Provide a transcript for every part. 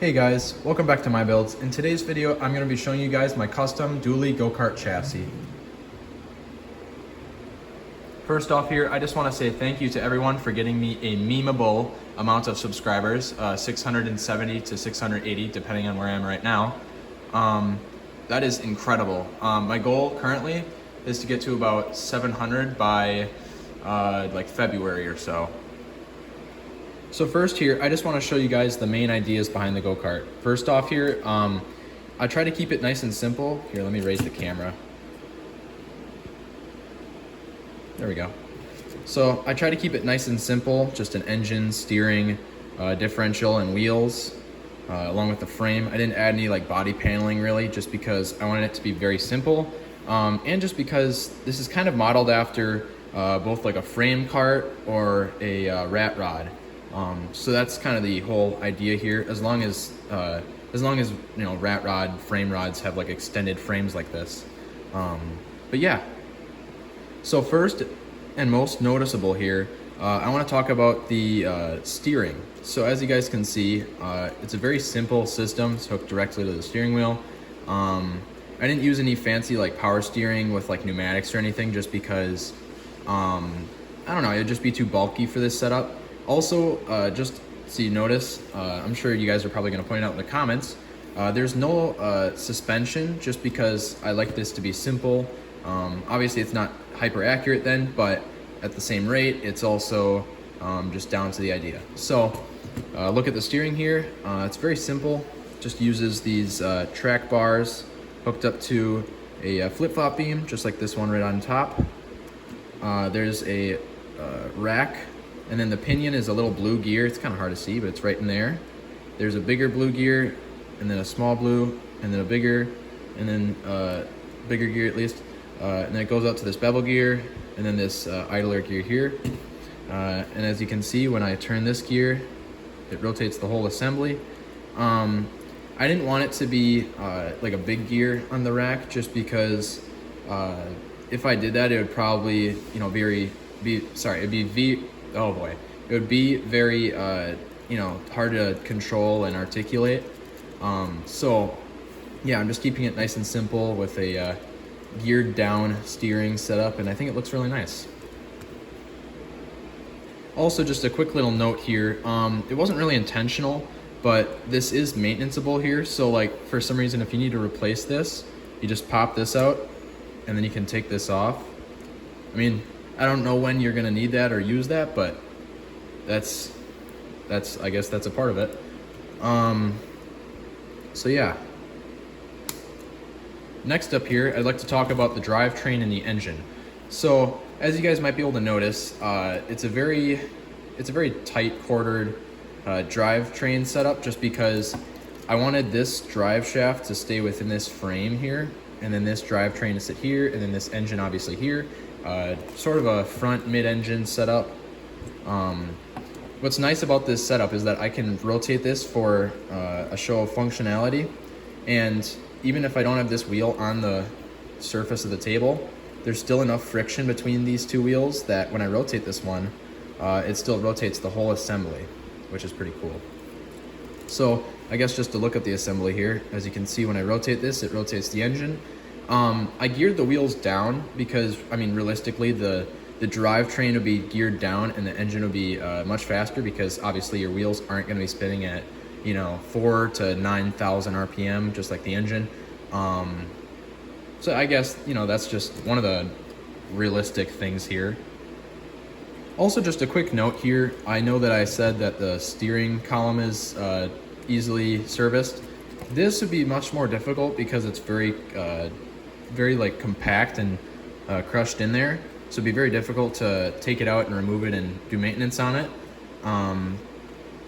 Hey guys, welcome back to my builds. In today's video, I'm going to be showing you guys my custom dually go-kart chassis. First off here, I just want to say thank you to everyone for getting me a memeable amount of subscribers, 670 to 680 depending on where I am right now. That is incredible. My goal currently is to get to about 700 by like February or so. So first here, I just want to show you guys the main ideas behind the go-kart. First off here, I try to keep it nice and simple. Here, let me raise the camera. There we go. So I try to keep it nice and simple, just an engine, steering, differential, and wheels, along with the frame. I didn't add any like body paneling really, just because I wanted it to be very simple, and just because this is kind of modeled after both like a frame kart or a rat rod. So that's kind of the whole idea here. As long as you know, rat rod frame rods have like extended frames like this. But yeah. So first and most noticeable here, I want to talk about the steering. So as you guys can see, it's a very simple system. It's hooked directly to the steering wheel. I didn't use any fancy like power steering with like pneumatics or anything, just because I don't know, it'd just be too bulky for this setup. Also, just so you notice, I'm sure you guys are probably going to point out in the comments, there's no suspension, just because I like this to be simple. Obviously it's not hyper accurate then, but at the same rate, it's also just down to the idea. So look at the steering here. It's very simple. Just uses these track bars hooked up to a flip-flop beam, just like this one right on top. There's a rack, and then the pinion is a little blue gear. It's kind of hard to see, but it's right in there. There's a bigger blue gear, and then a small blue, and then a bigger, and then bigger gear at least. And then it goes out to this bevel gear, and then this idler gear here. And as you can see, when I turn this gear, it rotates the whole assembly. I didn't want it to be like a big gear on the rack, just because if I did that, it would probably, you know, it would be very, you know, hard to control and articulate. So yeah, I'm just keeping it nice and simple with a geared down steering setup, and I think it looks really nice. Also, just a quick little note here, it wasn't really intentional, but this is maintenanceable here. So like, for some reason, if you need to replace this, you just pop this out and then you can take this off. I mean, I don't know when you're gonna need that or use that, but that's I guess that's a part of it. So yeah. Next up here, I'd like to talk about the drivetrain and the engine. So as you guys might be able to notice, it's a very tight quartered drivetrain setup, just because I wanted this drive shaft to stay within this frame here, and then this drivetrain to sit here, and then this engine obviously here. Sort of a front mid-engine setup. What's nice about this setup is that I can rotate this for a show of functionality, and even if I don't have this wheel on the surface of the table, there's still enough friction between these two wheels that when I rotate this one, it still rotates the whole assembly, which is pretty cool. So I guess just to look at the assembly here, as you can see, when I rotate this, it rotates the engine. I geared the wheels down because, I mean, realistically, the drivetrain would be geared down and the engine would be much faster, because obviously your wheels aren't going to be spinning at, you know, 4,000 to 9,000 RPM, just like the engine. So I guess, you know, that's just one of the realistic things here. Also, just a quick note here. I know that I said that the steering column is easily serviced. This would be much more difficult because it's very like compact and crushed in there. So it'd be very difficult to take it out and remove it and do maintenance on it.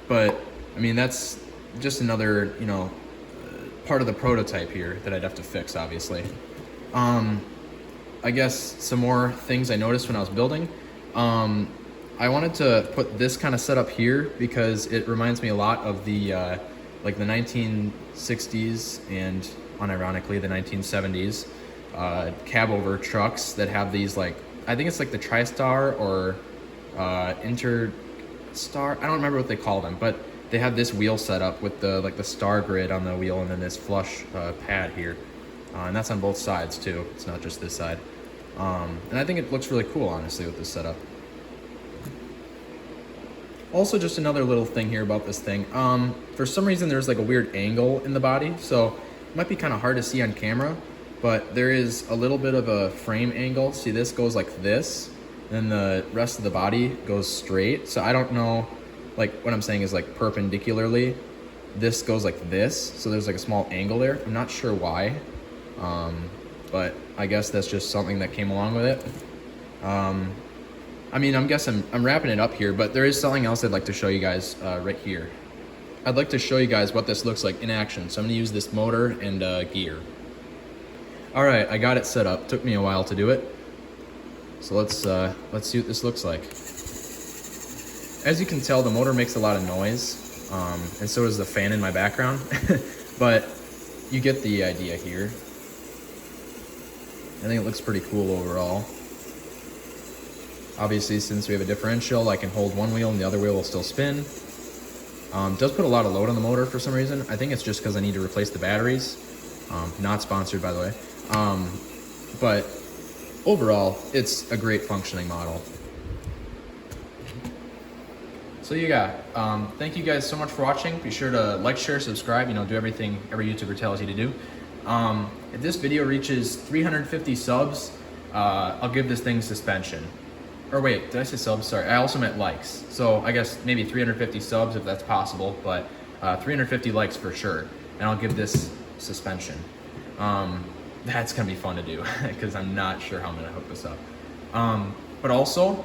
But I mean, that's just another, you know, part of the prototype here that I'd have to fix, obviously. I guess some more things I noticed when I was building. I wanted to put this kind of setup here because it reminds me a lot of the like the 1960s and unironically the 1970s cab over trucks that have these, like, I think it's like the TriStar or Interstar. I don't remember what they call them, but they have this wheel set up with the like the star grid on the wheel and then this flush pad here. And that's on both sides too. It's not just this side. And I think it looks really cool, honestly, with this setup. Also, just another little thing here about this thing. For some reason, there's like a weird angle in the body, so it might be kind of hard to see on camera, but there is a little bit of a frame angle. See, this goes like this, and the rest of the body goes straight. So I don't know, like what I'm saying is like perpendicularly, this goes like this. So there's like a small angle there. I'm not sure why, but I guess that's just something that came along with it. I mean, I'm wrapping it up here, but there is something else I'd like to show you guys right here. I'd like to show you guys what this looks like in action. So I'm gonna use this motor and gear. All right, I got it set up. Took me a while to do it. So let's see what this looks like. As you can tell, the motor makes a lot of noise, and so does the fan in my background, but you get the idea here. I think it looks pretty cool overall. Obviously, since we have a differential, I can hold one wheel and the other wheel will still spin. Does put a lot of load on the motor for some reason. I think it's just because I need to replace the batteries. Not sponsored, by the way. But overall, it's a great functioning model. So thank you guys so much for watching. Be sure to like, share, subscribe, do everything every YouTuber tells you to do. If this video reaches 350 subs, I'll give this thing suspension. Or wait, did I say subs? Sorry, I also meant likes. So I guess maybe 350 subs if that's possible, but 350 likes for sure. And I'll give this suspension. That's gonna be fun to do because I'm not sure how I'm gonna hook this up. But also,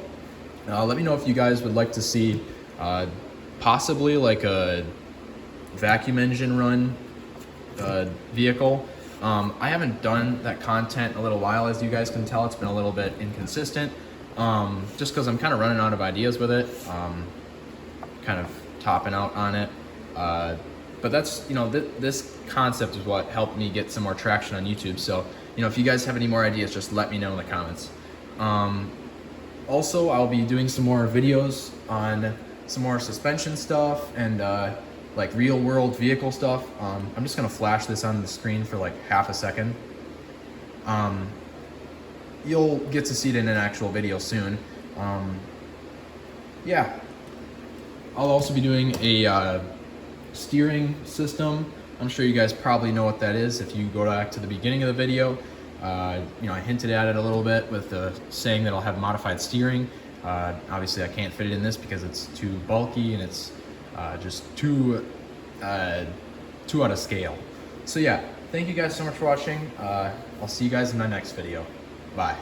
let me know if you guys would like to see possibly like a vacuum engine run vehicle. I haven't done that content in a little while, as you guys can tell. It's been a little bit inconsistent, just because I'm kind of running out of ideas with it, kind of topping out on it. But that's, this concept is what helped me get some more traction on YouTube. So, if you guys have any more ideas, just let me know in the comments. Also, I'll be doing some more videos on some more suspension stuff and like real world vehicle stuff. I'm just gonna flash this on the screen for like half a second. You'll get to see it in an actual video soon. Yeah, I'll also be doing a steering system. I'm sure you guys probably know what that is if you go back to the beginning of the video. I hinted at it a little bit with the saying that I'll have modified steering. Obviously I can't fit it in this because it's too bulky and it's just too out of scale. So yeah, thank you guys so much for watching. I'll see you guys in my next video. Bye.